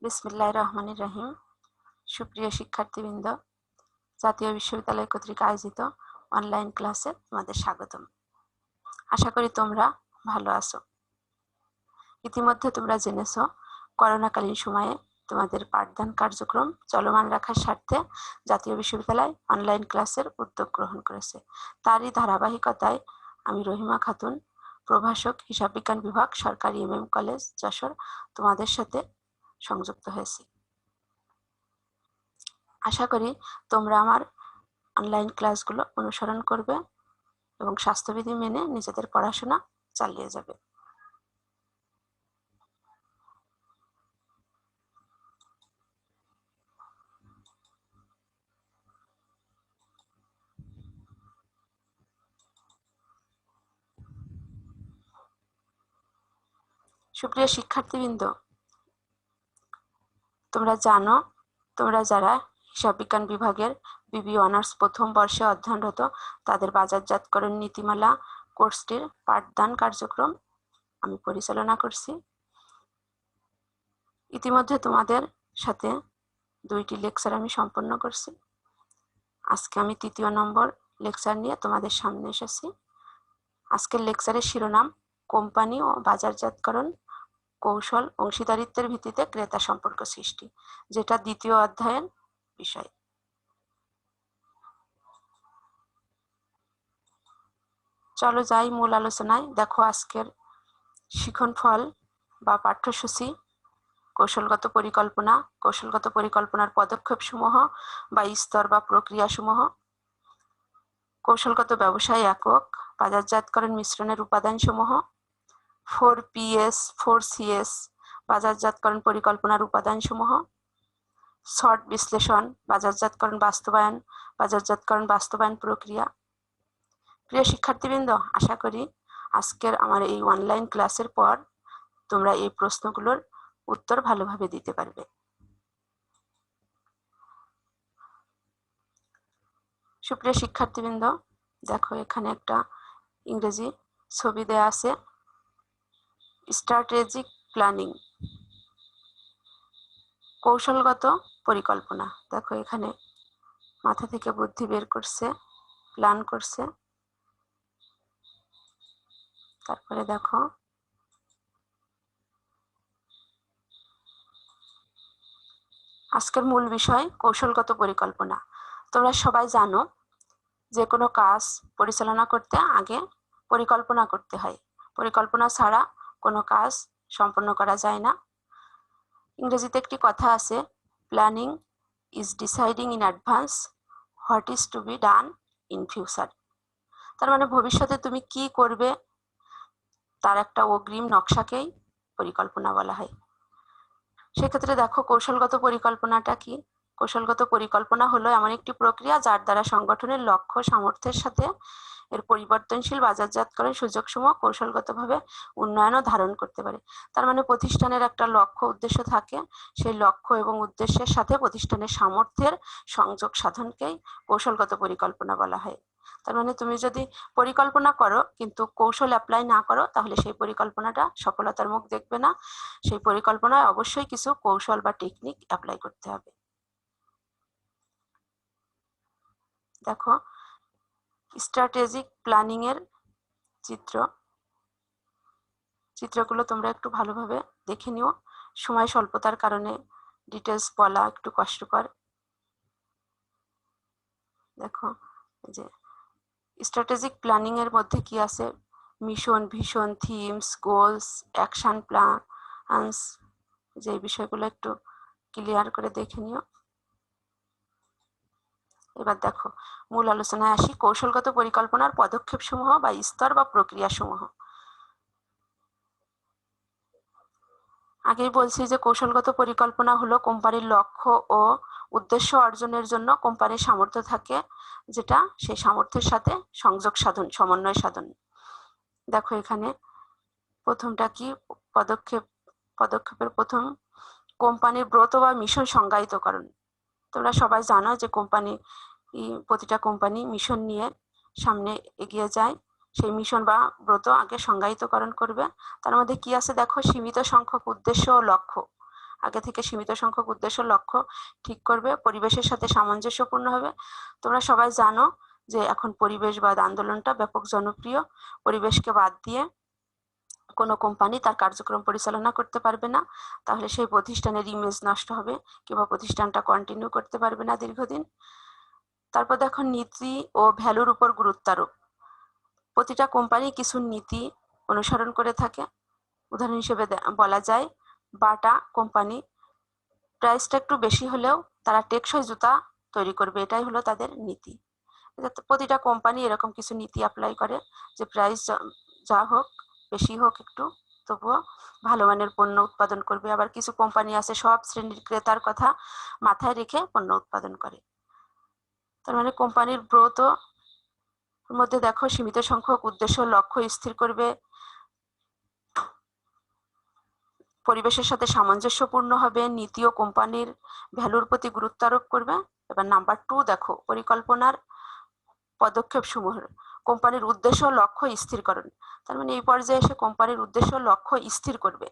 বিসমিল্লাহির রহমানির রহিম। সুপ্রিয় শিক্ষার্থীবৃন্দ, জাতীয় বিশ্ববিদ্যালয় কর্তৃক আয়োজিত অনলাইন ক্লাসে তোমাদের স্বাগতম। আশা করি তোমরা ভালো আছো। ইতিমধ্যে তোমরা জেনেছো করোনাকালীন সময়ে তোমাদের পাঠদান কার্যক্রম চলমান রাখার স্বার্থে জাতীয় বিশ্ববিদ্যালয় অনলাইন ক্লাসের উদ্যোগ গ্রহণ করেছে। তারই ধারাবাহিকতায় আমি রহিমা খাতুন, প্রভাষক, হিসাব বিজ্ঞান বিভাগ, সরকারি MM কলেজ যশোর, তোমাদের সাথে সংযুক্ত হয়েছি। আশা করি তোমরা আমার অনলাইন ক্লাসগুলো অনুসরণ করবে এবং স্বাস্থ্যবিধি মেনে নিজেদের পড়াশোনা চালিয়ে যাবে। সুপ্রিয় শিক্ষার্থীবৃন্দ, তোমরা জানো, তোমরা যারা হিসাব বিজ্ঞান বিভাগের BBA অনার্স প্রথম বর্ষে অধ্যয়নরত, তাদের বাজারজাতকরণ নীতিমালা কোর্সটির পাঠদান কার্যক্রম আমি পরিচালনা করছি। ইতিমধ্যে তোমাদের সাথে 2টি লেকচার আমি সম্পন্ন করছি। আজকে আমি 3য় নম্বর লেকচার নিয়ে তোমাদের সামনে এসেছি। আজকের লেকচারের শিরোনাম কোম্পানি ও বাজারজাতকরণ কৌশল অংশীদারিত্বের ভিত্তিতে ক্রেতা সম্পর্ক সৃষ্টি, যেটা 2য় অধ্যায়ের বিষয়। চলো যাই মূল আলোচনায়। দেখো আজকের শিক্ষণফল বা পাঠ্যসূচি কৌশলগত পরিকল্পনা, কৌশলগত পরিকল্পনার পদক্ষেপসমূহ বা স্তর বা প্রক্রিয়াসমূহ, কৌশলগত ব্যবসায় একক, বাজারজাতকরণ মিশ্রণের উপাদানসমূহ, 4PS 4CS বাজারজাতকরণ পরিকল্পনার উপাদানসমূহ, শর্ট বিশ্লেষণ, বাজারজাতকরণ বাস্তবায়ন, বাজারজাতকরণ বাস্তবায়ন প্রক্রিয়া। প্রিয় শিক্ষার্থীবৃন্দ, আশা করি আজকের আমার এই অনলাইন ক্লাসের পর তোমরা এই প্রশ্নগুলোর উত্তর ভালোভাবে দিতে পারবে। সুপ্রিয় শিক্ষার্থীবৃন্দ, দেখো এখানে একটা ইংরেজি ছবি দেয়া আছে, স্ট্র্যাটেজিক প্ল্যানিং, কৌশলগত পরিকল্পনা। দেখো এখানে মাথা থেকে বুদ্ধি বের করছে, প্ল্যান করছে। তারপরে দেখো আজকের মূল বিষয় কৌশলগত পরিকল্পনা। তোমরা সবাই জানো যে কোনো কাজ পরিচালনা করতে আগে পরিকল্পনা করতে হয়। পরিকল্পনা ছাড়া কোনো কাজ সম্পন্ন করা যায় না। ইংরেজিতে একটি কথা আছে, planning is deciding in advance what is to be done in future. তার মানে ভবিষ্যতে তুমি কি করবে তার একটা অগ্রিম নকশাকেই পরিকল্পনা বলা হয়। সেক্ষেত্রে দেখো কৌশলগত পরিকল্পনাটা কি? কৌশলগত পরিকল্পনা হলো এমন একটি প্রক্রিয়া যার দ্বারা সংগঠনের লক্ষ্য সামর্থ্যের সাথে এর পরিবর্তনশীল বাজারজাতকরণ সুযোগসমূহ কৌশলগতভাবে উন্নয়ন ও ধারণ করতে পারে। তার মানে প্রতিষ্ঠানের একটা লক্ষ্য উদ্দেশ্য থাকে, সেই লক্ষ্য এবং উদ্দেশ্যের সাথে প্রতিষ্ঠানের সামর্থ্যের সংযোগ সাধনকেই কৌশলগত পরিকল্পনা বলা হয়। তার মানে তুমি যদি পরিকল্পনা করো কিন্তু কৌশল অ্যাপ্লাই না করো, তাহলে সেই পরিকল্পনাটা সফলতার মুখ দেখবে না। সেই পরিকল্পনায় অবশ্যই কিছু কৌশল বা টেকনিক অ্যাপ্লাই করতে হবে। দেখো স্ট্র্যাটেজিক প্ল্যানিং এর চিত্রগুলো তোমরা একটু ভালোভাবে দেখে নিও। সময় স্বল্পতার কারণে ডিটেলস বলা একটু কষ্টকর। দেখো যে স্ট্র্যাটেজিক প্ল্যানিং এর মধ্যে কি আছে, mission, vision, themes, goals, action plans, যে বিষয়গুলো একটু ক্লিয়ার করে দেখে নিও। এবার দেখো মূল আলোচনায় আসি, কৌশলগত পরিকল্পনার পদক্ষেপসমূহ বা স্তর বা প্রক্রিয়াসমূহ। আগেই বলছি যে কৌশলগত পরিকল্পনা হলো কোম্পানির লক্ষ্য ও উদ্দেশ্য অর্জনের জন্য কোম্পানির সামর্থ্য থাকে, যেটা সেই সামর্থ্যের সাথে সংযোগ সাধন, সমন্বয় সাধন। দেখো এখানে প্রথমটা কি, পদক্ষেপের প্রথম, কোম্পানির ব্রত বা মিশন সংজ্ঞায়িতকরণ। তোমরা সবাই জানো যে প্রতিটা কোম্পানি মিশন নিয়ে সামনে এগিয়ে যায়। সেই মিশন বা ব্রত আগে সংজ্ঞায়িতকরণ করবে। তার মধ্যে কি আছে দেখো, সীমিত সংখ্যক উদ্দেশ্য ও লক্ষ্য আগে থেকে সীমিত সংখ্যক উদ্দেশ্য লক্ষ্য ঠিক করবে, পরিবেশের সাথে সামঞ্জস্যপূর্ণ হবে। তোমরা সবাই জানো যে এখন পরিবেশবাদ আন্দোলনটা ব্যাপক জনপ্রিয়। পরিবেশকে বাদ দিয়ে কোনো কোম্পানি তার কার্যক্রম পরিচালনা করতে পারবে না, তাহলে সেই প্রতিষ্ঠানের ইমেজ নষ্ট হবে কিংবা প্রতিষ্ঠানটা কন্টিনিউ করতে পারবে না দীর্ঘদিন। তারপর দেখো নীতি ও ভ্যালুর উপর গুরুত্ব আরোপ। প্রতিটা কোম্পানি কিছু নীতি অনুসরণ করে থাকে। উদাহরণ হিসেবে বলা যায় বাটা কোম্পানি প্রাইসটা একটু বেশি হলেও তারা টেকসই জুতা তৈরি করবে, এটাই হলো তাদের নীতি। প্রতিটা কোম্পানি এরকম কিছু নীতি অ্যাপ্লাই করে যে প্রাইস যা হোক বেশি হোক একটু, তবুও ভালো মানের পণ্য উৎপাদন করবে। আবার কিছু কোম্পানি আছে সব শ্রেণীর ক্রেতার কথা মাথায় রেখে পণ্য উৎপাদন করে। তার মানে কোম্পানির গ্রোথ মধ্যে দেখো সীমিত সংখ্যক উদ্দেশ্য লক্ষ্য স্থির করবে, পরিবেশের সাথে সামঞ্জস্যপূর্ণ হবে, নীতি ও কোম্পানির ভ্যালুর প্রতি গুরুত্ব আরোপ করবে। এবার নাম্বার 2 দেখো পরিকল্পনার পদক্ষেপ সমূহ। কোম্পানির উদ্দেশ্য লক্ষ্য স্থিরকরণ। তার মানে এই পর্যায়ে এসে কোম্পানির উদ্দেশ্য লক্ষ্য স্থির করবে।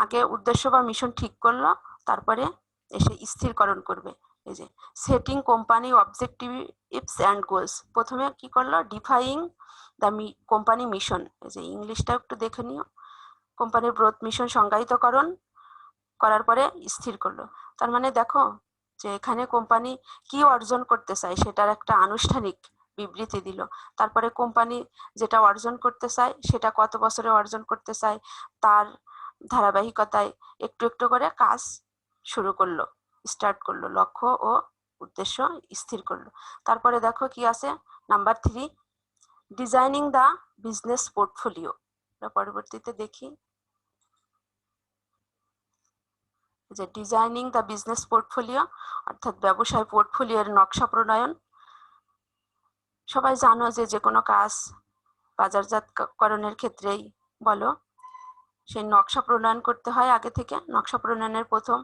আগে উদ্দেশ্য বা মিশন ঠিক করলো, তারপরে এসে স্থিরকরণ করবে। এই যে setting company objectives and goals. প্রথমে কি করলো, ডিফাইং দ্য কোম্পানি মিশন। এই যে ইংলিশটা একটু দেখে নিও। কোম্পানির ব্রথ মিশন সংজ্ঞায়িতকরণ করার পরে স্থির করলো। তার মানে দেখো যে এখানে কোম্পানি কি অর্জন করতে চায় সেটার একটা আনুষ্ঠানিক বিবৃতি দিল। তারপরে কোম্পানি যেটা অর্জন করতে চায় সেটা কত বছরে অর্জন করতে চায় তার ধারাবাহিকতায় একটু একটু করে কাজ শুরু করলো, স্টার্ট করলো, লক্ষ্য ও উদ্দেশ্য স্থির করলো। তারপরে দেখো কি আছে number 3, designing the business portfolio. পরবর্তীতে দেখি যে ডিজাইনিং দ্য বিজনেস পোর্টফোলিও অর্থাৎ ব্যবসায় পোর্টফোলিওর নকশা প্রণয়ন। সবাই জানো যে কোনো কাজ বাজারজাতকরণের ক্ষেত্রেই বলো সেই নকশা প্রণয়ন করতে হয় আগে থেকে। নকশা প্রণয়নের প্রথম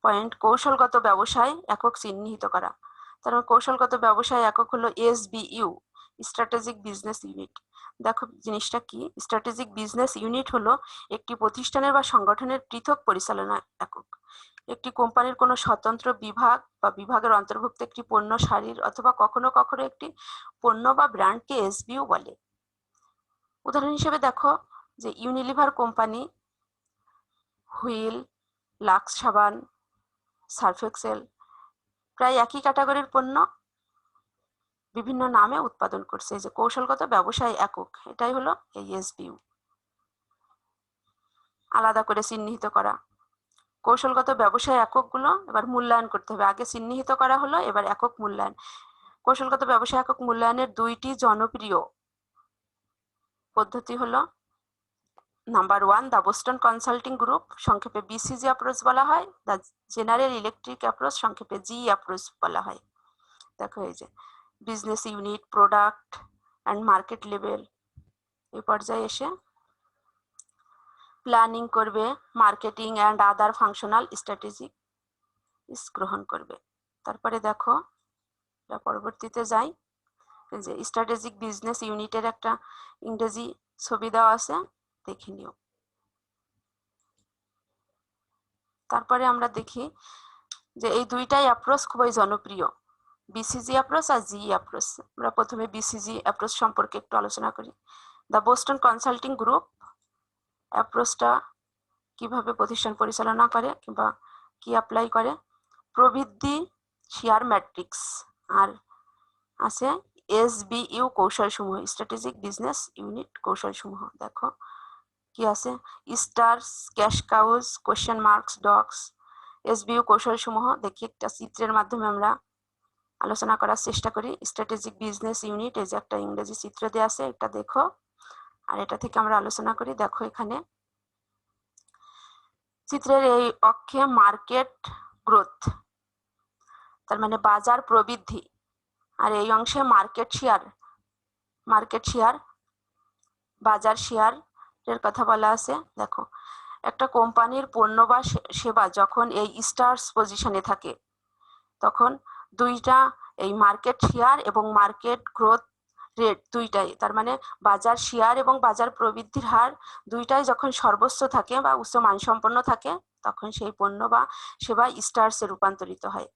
পয়েন্ট কৌশলগত ব্যবসায় একক চিহ্নিত করা। তার কৌশলগত ব্যবসায় একক হলো SBU, স্ট্র্যাটেজিক বিজনেস ইউনিট। দেখো জিনিসটা কি, স্ট্র্যাটেজিক বিজনেস ইউনিট হলো একটি প্রতিষ্ঠানের বা সংগঠনের পৃথক পরিচালনা একক। একটি কোম্পানির কোনো স্বতন্ত্র বিভাগ বা বিভাগের অন্তর্ভুক্ত একটি পণ্য সারির অথবা কখনো কখনো একটি পণ্য বা ব্র্যান্ডকে SBU বলে। উদাহরণ হিসেবে দেখো যে ইউনিলিভার কোম্পানি হুইল, লাক্স সাবান, সার্ফ এক্সেল প্রায় একই ক্যাটাগরির পণ্য বিভিন্ন নামে উৎপাদন করছে। যে কৌশলগত ব্যবসায় একক, এটাই হলো এই SBU। আলাদা করে চিহ্নিত করা। কৌশলগত ব্যবসায় এককগুলো এবার মূল্যায়ন করতে হবে। আগে চিহ্নিত করা হলো, এবার একক মূল্যায়ন। কৌশলগত ব্যবসায় একক মূল্যায়নের 2টি জনপ্রিয় পদ্ধতি হলো number 1 the Boston consulting group, সংক্ষেপে BCG অ্যাপ্রোচ বলা হয়। দ্য জেনারেল ইলেকট্রিক অ্যাপ্রোচ, সংক্ষেপে GE অ্যাপ্রোচ বলা হয়। দেখো এই যে business unit, product and market level, এই পর্যায়ে এসে প্ল্যানিং করবে, marketing and other functional strategy গ্রহণ করবে। তারপরে দেখো পরবর্তীতে যাই যে স্ট্র্যাটেজিক বিজনেস ইউনিটের একটা ইংরেজি ছবি দেওয়া আছে, দেখে নিও। তারপরে আমরা দেখি যে এই দুইটাই অ্যাপ্রোচ খুবই জনপ্রিয়, BCG অ্যাপ্রোচ আর GE অ্যাপ্রোচ। আমরা প্রথমে BCG অ্যাপ্রোচ সম্পর্কে একটু আলোচনা করি। দ্য বোস্টন কনসাল্টিং গ্রুপ অ্যাপ্রোচটা কিভাবে প্রতিষ্ঠান পরিচালনা করে কিংবা কি অ্যাপ্লাই করে, প্রবৃদ্ধি শেয়ার ম্যাট্রিক্স, আর আছে SBU কৌশলসমূহ, স্ট্র্যাটেজিক বিজনেস ইউনিট কৌশলসমূহ। দেখো কি আছে, stars, cash cows, question marks, dogs. SBU কৌশলসমূহ দেখি একটা চিত্রের মাধ্যমে আমরা আলোচনা করার চেষ্টা করি। স্ট্র্যাটেজিক বিজনেস ইউনিট, এই যে একটা ইংরেজি চিত্র দেওয়া আছে, এটা দেখো আর এটা থেকে আমরা আলোচনা করি। দেখো এখানে চিত্রের এই অক্ষে মার্কেট গ্রোথ, তার মানে বাজার প্রবৃদ্ধি, আর এই অংশে মার্কেট শেয়ার বাজার শেয়ার এর কথা বলা আছে। দেখো একটা কোম্পানির পণ্য বা সেবা যখন এই স্টার্স পজিশনে থাকে তখন দুইটা এই মার্কেট শেয়ার এবং মার্কেট গ্রোথ রেট দুইটাই, তার মানে বাজার শেয়ার এবং বাজার প্রবৃদ্ধির হার দুইটাই যখন সর্বোচ্চ থাকে বা উচ্চ মানসম্পন্ন থাকে তখন সেই পণ্য বা সেবা স্টার্সে রূপান্তরিত হয়।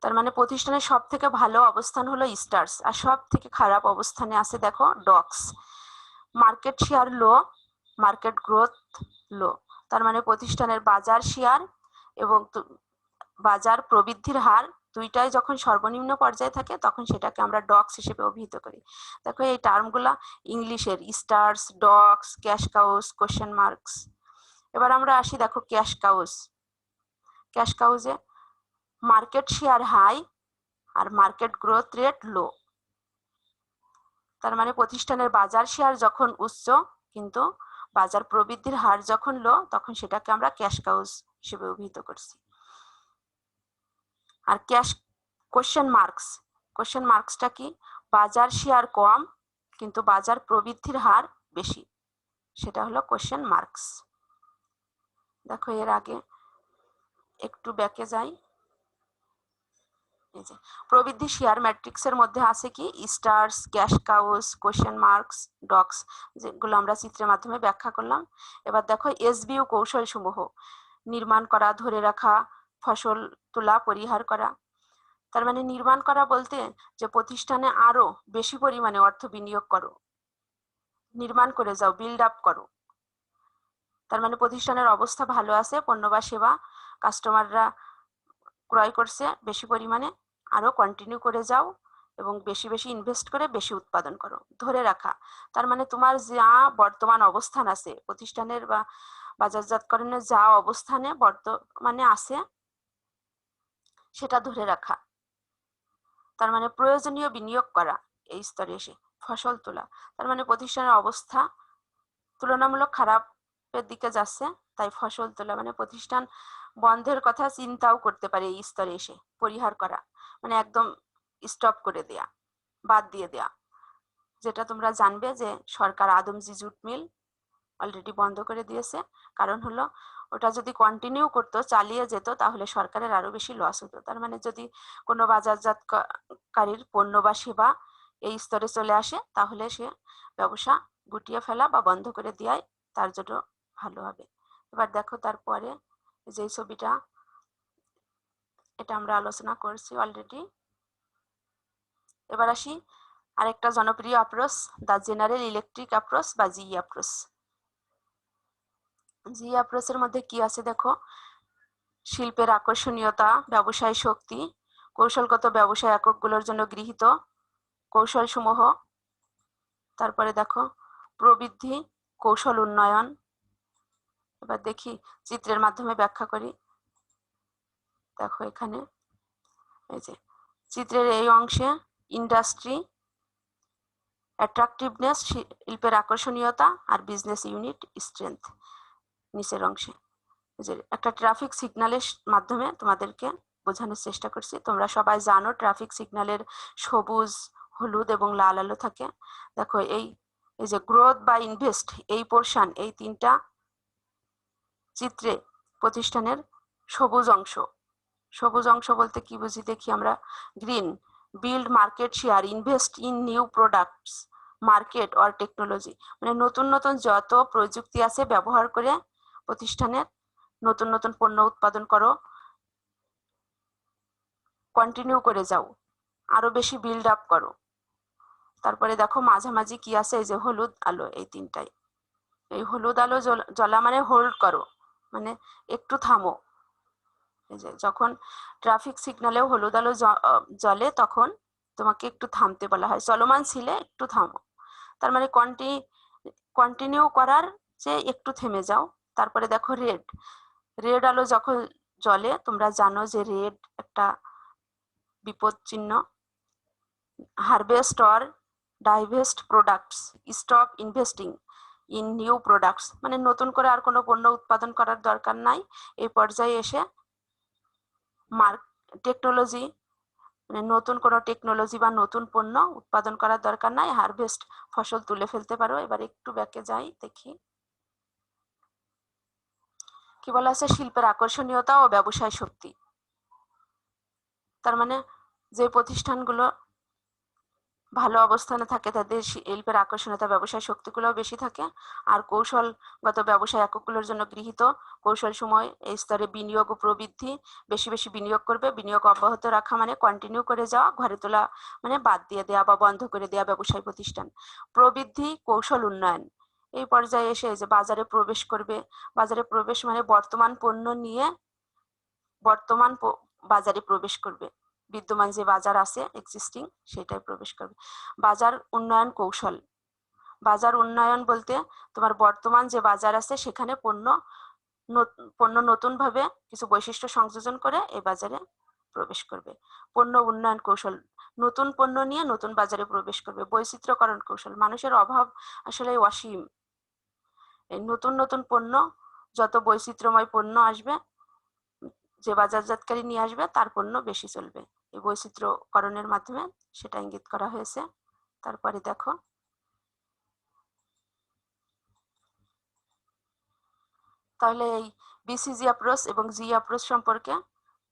তার মানে প্রতিষ্ঠানের সব থেকে ভালো অবস্থান হলো স্টার্স, আর সব থেকে খারাপ অবস্থানে আছে দেখো ডক্স। মার্কেট শেয়ার লো, মার্কেট গ্রোথ লো। তার মানে প্রতিষ্ঠানের বাজার শেয়ার এবং বাজার প্রবৃদ্ধির হার দুইটাই যখন সর্বনিম্ন পর্যায়ে থাকে তখন সেটাকে আমরা ডক্স হিসেবে অভিহিত করি। দেখো এই টার্মগুলা ইংলিশের, stars, dogs, cash cows, question marks. এবার আমরা আসি দেখো ক্যাশ কাউস। ক্যাশ কাউজে মার্কেট শেয়ার হাই আর মার্কেট গ্রোথ রেট লো। তার মানে প্রতিষ্ঠানের বাজার শেয়ার যখন উচ্চ কিন্তু বাজার প্রবৃদ্ধির হার যখন লো তখন সেটাকে আমরা ক্যাশ কাউজ হিসেবে অভিহিত করছি। আর ক্যাশ কোশ্চেন মার্কস, কোশ্চেন মার্কসটা কি? বাজার শেয়ার কম কিন্তু বাজার প্রবৃদ্ধির হার বেশি, সেটা হলো কোশ্চেন মার্কস। দেখো এর আগে একটু ব্যাকে যাই। এই যে প্রবৃদ্ধি শেয়ার ম্যাট্রিক্সের মধ্যে আছে কি stars, cash cows, question marks, dogs, যেগুলো আমরা চিত্রের মাধ্যমে ব্যাখ্যা করলাম। এবার দেখো এসবিইউ কৌশল সমূহ: নির্মাণ করা, ধরে রাখা, ফসল তোলা, পরিহার করা। তার মানে নির্মাণ করা বলতে যে প্রতিষ্ঠানে আরো বেশি পরিমাণে অর্থ বিনিয়োগ করো, নির্মাণ করে যাও, বিল্ড আপ করো। তার মানে প্রতিষ্ঠানের অবস্থা ভালো আছে, পণ্য বা সেবা কাস্টমাররা ক্রয় করছে বেশি পরিমাণে, আরো কন্টিনিউ করে যাও এবং বেশি বেশি ইনভেস্ট করে বেশি উৎপাদন করো। ধরে রাখা, তার মানে তোমার যা বর্তমান অবস্থান আছে প্রতিষ্ঠানের বা বাজারজাতকরণের যা অবস্থানে বর্তমানে আছে সেটা ধরে রাখা। তার মানে প্রয়োজনীয় বিনিয়োগ করা এই স্তরে এসে। ফসল তোলা, তার মানে প্রতিষ্ঠানের অবস্থা তুলনামূলক খারাপের দিকে যাচ্ছে, তাই ফসল তোলা মানে প্রতিষ্ঠান বন্ধের কথা চিন্তাও করতে পারে এই স্তরে এসে। পরিহার করা মানে একদম স্টপ করে দেয়া, বাদ দিয়ে দেয়া। যেটা তোমরা জানবে যে সরকার আদমজি জুট মিল অলরেডি বন্ধ করে দিয়েছে। কারণ হলো ওটা যদি কন্টিনিউ করতো, চালিয়ে যেত, তাহলে সরকারের আরো বেশি লস হতো। তার মানে যদি কোনো বাজারজাতকারীর পণ্য বা সেবা এই স্তরে চলে আসে তাহলে সে ব্যবসা গুটিয়ে ফেলা বা বন্ধ করে দেওয়াই তার জন্য ভালো হবে। এবার দেখো তারপরে যে ছবিটা, এটা আমরা আলোচনা করছি অলরেডি। এবার আসি আরেকটা জনপ্রিয় approach, the general electric approach বা জিই অ্যাপ্রোচ। জিই অ্যাপ্রোচের মধ্যে কি আছে দেখো: শিল্পের আকর্ষণীয়তা, ব্যবসায় শক্তি, কৌশলগত ব্যবসায় এককগুলোর জন্য গৃহীত কৌশল সমূহ। তারপরে দেখো প্রবৃদ্ধি, কৌশল উন্নয়ন। এবার দেখি চিত্রের মাধ্যমে ব্যাখ্যা করি। দেখো এখানে এই যে চিত্রের এই অংশে ইন্ডাস্ট্রি, অ্যাট্রাকটিভনেস, শিল্পের আকর্ষণীয়তা, আর বিজনেস ইউনিট স্ট্রেংথ নিচের অংশে। যে একটা ট্রাফিক সিগন্যালের মাধ্যমে তোমাদেরকে বোঝানোর চেষ্টা করছি। তোমরা সবাই জানো ট্রাফিক সিগন্যালের সবুজ, হলুদ এবং লাল আলো থাকে। দেখো এই যে গ্রোথ বা ইনভেস্ট, এই পোর্শন, এই তিনটা চিত্রে প্রতিষ্ঠানের সবুজ অংশ। সবুজ অংশ বলতে কি বুঝি দেখি আমরা। Green, build market share, invest in new products, market or technology, মানে নতুন নতুন যত প্রযুক্তি আছে ব্যবহার করে প্রতিষ্ঠানের নতুন নতুন পণ্য উৎপাদন করো, কন্টিনিউ করে যাও, আরো বেশি বিল্ড আপ করো। তারপরে দেখো মাঝামাঝি কি আছে, এই যে হলুদ আলো, এই তিনটাই। এই হলুদ আলো জ্বলা মানে হোল্ড করো, মানে একটু থামো। এই যে যখন ট্রাফিক সিগন্যালেও হলুদ আলো জ্বলে তখন তোমাকে একটু থামতে বলা হয়, চলমান ছিলে একটু থামো। তার মানে কন্টিনিউ করার যে একটু থেমে যাও। তারপরে দেখো রেড, রেড আলো যখন জ্বলে, তোমরা জানো যে রেড একটা বিপদ চিহ্ন। Harvest or ডাইভেস্ট products, stop investing in new products, মানে নতুন করে আর কোনো পণ্য উৎপাদন করার দরকার নাই। এই পর্যায়ে এসে টেকনোলজি, মানে নতুন কোনো টেকনোলজি বা নতুন পণ্য উৎপাদন করার দরকার নাই, হারভেস্ট, ফসল তুলে ফেলতে পারো। এবার একটু ব্যাকে যাই, দেখি কি বলা আছে, শিল্পের আকর্ষণীয়তা ও ব্যবসায় শক্তি। তার মানে যে প্রতিষ্ঠানগুলো ভালো অবস্থানে থাকে তাদের শিল্পের আকর্ষণীয়তা ব্যবসায় শক্তিগুলোও বেশি থাকে। আর কৌশলগত ব্যবসায় এককগুলোর জন্য গৃহীত কৌশল সময় এই স্তরে বিনিয়োগ ও প্রবৃদ্ধি বেশি বেশি বিনিয়োগ করবে। বিনিয়োগ অব্যাহত রাখা মানে কন্টিনিউ করে যাওয়া, ঘরে তোলা মানে বাদ দিয়ে দেওয়া বা বন্ধ করে দেওয়া ব্যবসায় প্রতিষ্ঠান। প্রবৃদ্ধি কৌশল উন্নয়ন এই পর্যায়ে এসে যে বাজারে প্রবেশ করবে। বাজারে প্রবেশ মানে বর্তমান পণ্য নিয়ে বর্তমান বাজারে প্রবেশ করবে। বিদ্যমান যে বাজার আছে এক্সিস্টিং সেটাই প্রবেশ করবে। বাজার উন্নয়ন কৌশল, বাজার উন্নয়ন বলতে তোমার বর্তমান যে বাজার আছে সেখানে পণ্য নতুন ভাবে কিছু বৈশিষ্ট্য সংযোজন করে এই বাজারে প্রবেশ করবে। পণ্য উন্নয়ন কৌশল, নতুন পণ্য নিয়ে নতুন বাজারে প্রবেশ করবে। বৈচিত্র্যকরণ কৌশল, মানুষের অভাব আসলে অসীম। এই নতুন নতুন পণ্য, যত বৈচিত্র্যময় পণ্য আসবে, যে বাজারজাতকারী নিয়ে আসবে তার পণ্য বেশি চলবে। এই বৈচিত্র্যকরণের মাধ্যমে সেটা ইঙ্গিত করা হয়েছে। তারপরে দেখো, তাহলে এই বিসিজি অ্যাপ্রোচ এবং জি অ্যাপ্রোচ সম্পর্কে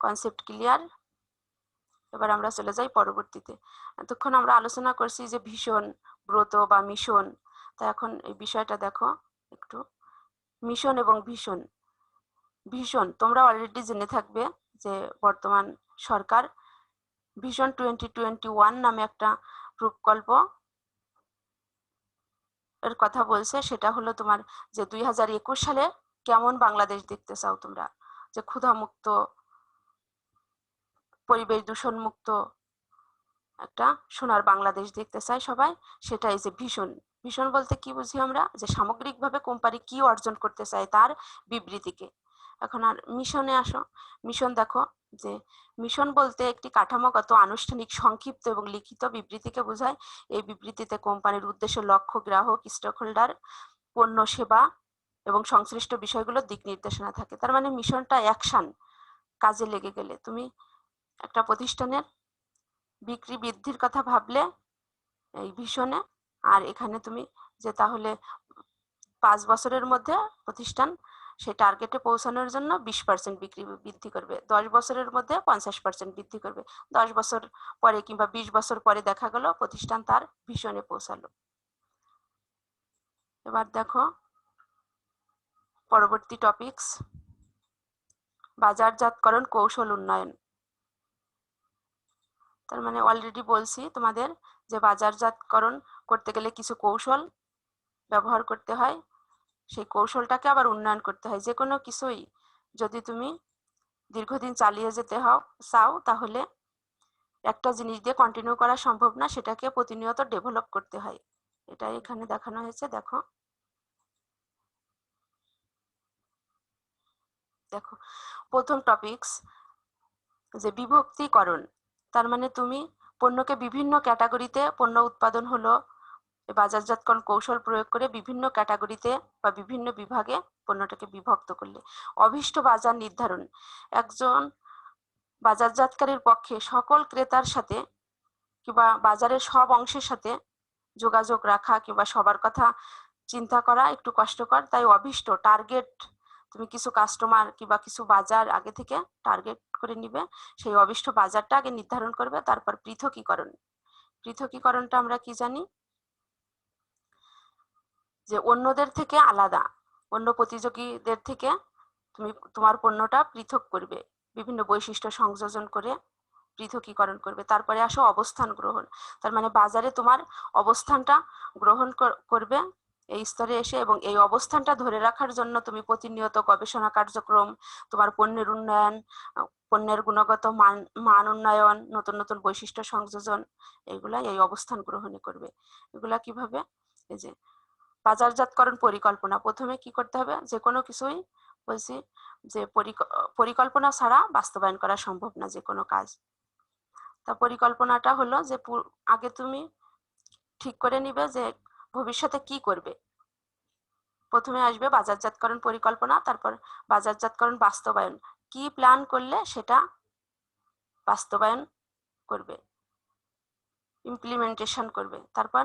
কনসেপ্ট ক্লিয়ার। এবার আমরা চলে যাই পরবর্তীতে। এতক্ষণ আমরা আলোচনা করছি যে ভীষণ, ব্রত বা মিশন। তা এখন এই বিষয়টা দেখো একটু, মিশন এবং ভীষণ। ভীষণ তোমরা অলরেডি জেনে থাকবে যে বর্তমান সরকার ভিশন 2021 নামে একটা প্রকল্প এর কথা বলছে। সেটা হলো তোমার যে 2021 সালে কেমন বাংলাদেশ দেখতে চাও তোমরা, যে ক্ষুধামুক্ত, পরিবেশ দূষণ মুক্ত একটা সোনার বাংলাদেশ দেখতে চাই সবাই। সেটাই যে ভীষণ। ভীষণ বলতে কি বুঝি আমরা, যে সামগ্রিকভাবে কোম্পানি কি অর্জন করতে চায় তার বিবৃতিকে। এখন আর মিশনে আসো। মিশন দেখো, যে মিশন বলতে একটি কাঠামোগত, আনুষ্ঠানিক, সংক্ষিপ্ত এবং লিখিত বিবৃতিকে বোঝায়। এই বিবৃতিতে কোম্পানির উদ্দেশ্য, লক্ষ্য, গ্রাহক, স্টেক হোল্ডার, পণ্য, সেবা এবং সংশ্লিষ্ট বিষয়গুলোর দিক নির্দেশনা থাকে। তার মানে মিশনটা অ্যাকশন, কাজে লেগে গেলে। তুমি একটা প্রতিষ্ঠানের বিক্রি বৃদ্ধির কথা ভাবলে এই ভীষণে, আর এখানে তুমি যে তাহলে 5 বছরের মধ্যে প্রতিষ্ঠান সেই টার্গেটে পৌঁছানোর জন্য 20% বিক্রি বৃদ্ধি করবে, 10 বছরের মধ্যে 50% বৃদ্ধি করবে। 10 বছর পরে কিংবা 20 বছর পরে দেখা গেল প্রতিষ্ঠান তার ভীষণে পৌঁছালো। এবার দেখো পরবর্তী টপিকস, বাজারজাতকরণ কৌশল উন্নয়ন। তার মানে অলরেডি বলছি তোমাদের যে বাজারজাতকরণ করতে গেলে কিছু কৌশল ব্যবহার করতে হয়, সেই কৌশলটাকে আবার উন্নয়ন করতে হয়। যে কোনো কিছুই যদি তুমি দীর্ঘদিন চালিয়ে যেতে চাও তাহলে একটা জিনিস দিয়ে কন্টিনিউ করা সম্ভব না, সেটাকে প্রতিনিয়ত ডেভেলপ করতে হয়। এটাই এখানে দেখানো হয়েছে। দেখো দেখো প্রথম টপিকস, যে বিভক্তিকরণ। তার মানে তুমি পণ্যকে বিভিন্ন ক্যাটাগরিতে, পণ্য উৎপাদন হলো বাজারজাতকরণ কৌশল প্রয়োগ করে বিভিন্ন ক্যাটাগরিতে বা বিভিন্ন বিভাগে পণ্যটাকে বিভক্ত করলে। অভীষ্ট বাজার নির্ধারণ, একজন বাজারজাতকারীর পক্ষে সকল ক্রেতার সাথে কিংবা বাজারের সব অংশের সাথে যোগাযোগ রাখা কিংবা সবার কথা চিন্তা করা একটু কষ্টকর। তাই অভীষ্ট, টার্গেট, তুমি কিছু কাস্টমার কিংবা কিছু বাজার আগে থেকে টার্গেট করে নিবে, সেই অভীষ্ট বাজারটা আগে নির্ধারণ করবে। তারপর পৃথকীকরণ। পৃথকীকরণটা আমরা কি জানি, যে অন্যদের থেকে আলাদা, অন্য প্রতিযোগীদের থেকে তুমি তোমার পণ্যটা পৃথক করবে, বিভিন্ন বৈশিষ্ট্য সংযোজন করে পৃথকীকরণ করবে। তারপরে আসো অবস্থান গ্রহণ। তার মানে বাজারে তোমার অবস্থানটা গ্রহণ করবে এই স্তরে এসে, এবং এই অবস্থানটা ধরে রাখার জন্য তুমি প্রতিনিয়ত গবেষণা কার্যক্রম, তোমার পণ্যের উন্নয়ন, পণ্যের গুণগত মান উন্নয়ন, নতুন নতুন বৈশিষ্ট্য সংযোজন, এগুলা এই অবস্থান গ্রহণে করবে। এগুলা কিভাবে, এই যে বাজারজাতকরণ পরিকল্পনা। প্রথমে কি করতে হবে, যে কোনো কিছুই বলছি যে পরিকল্পনা ছাড়া বাস্তবায়ন করা সম্ভব না যে কোনো কাজ। তা পরিকল্পনাটা হলো যে আগে তুমি ঠিক করে নিবে যে ভবিষ্যতে কি করবে। প্রথমে আসবে বাজারজাতকরণ পরিকল্পনা, তারপর বাজারজাতকরণ বাস্তবায়ন, কি প্ল্যান করলে সেটা বাস্তবায়ন করবে, ইমপ্লিমেন্টেশন করবে। তারপর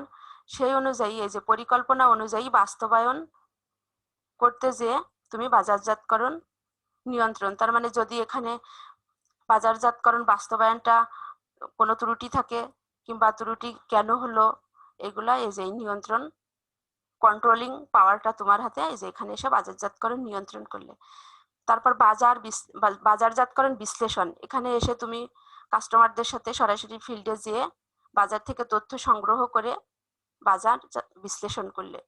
সেই অনুযায়ী, এই যে পরিকল্পনা অনুযায়ী বাস্তবায়ন করতে যে তুমি বাজারজাতকরণ নিয়ন্ত্রণ। তার মানে যদি এখানে বাজারজাতকরণ বাস্তবায়নটা কোনো ত্রুটি থাকে, কিংবা ত্রুটি কেন হলো, এগুলা এই যে নিয়ন্ত্রণ কন্ট্রোলিং পাওয়ারটা তোমার হাতে, এই যে এখানে এসে বাজারজাতকরণ নিয়ন্ত্রণ করলে। তারপর বাজারজাতকরণ বিশ্লেষণ, এখানে এসে তুমি কাস্টমারদের সাথে সরাসরি ফিল্ডে যেয়ে বাজার থেকে তথ্য সংগ্রহ করে বাজার বিশ্লেষণ করলে।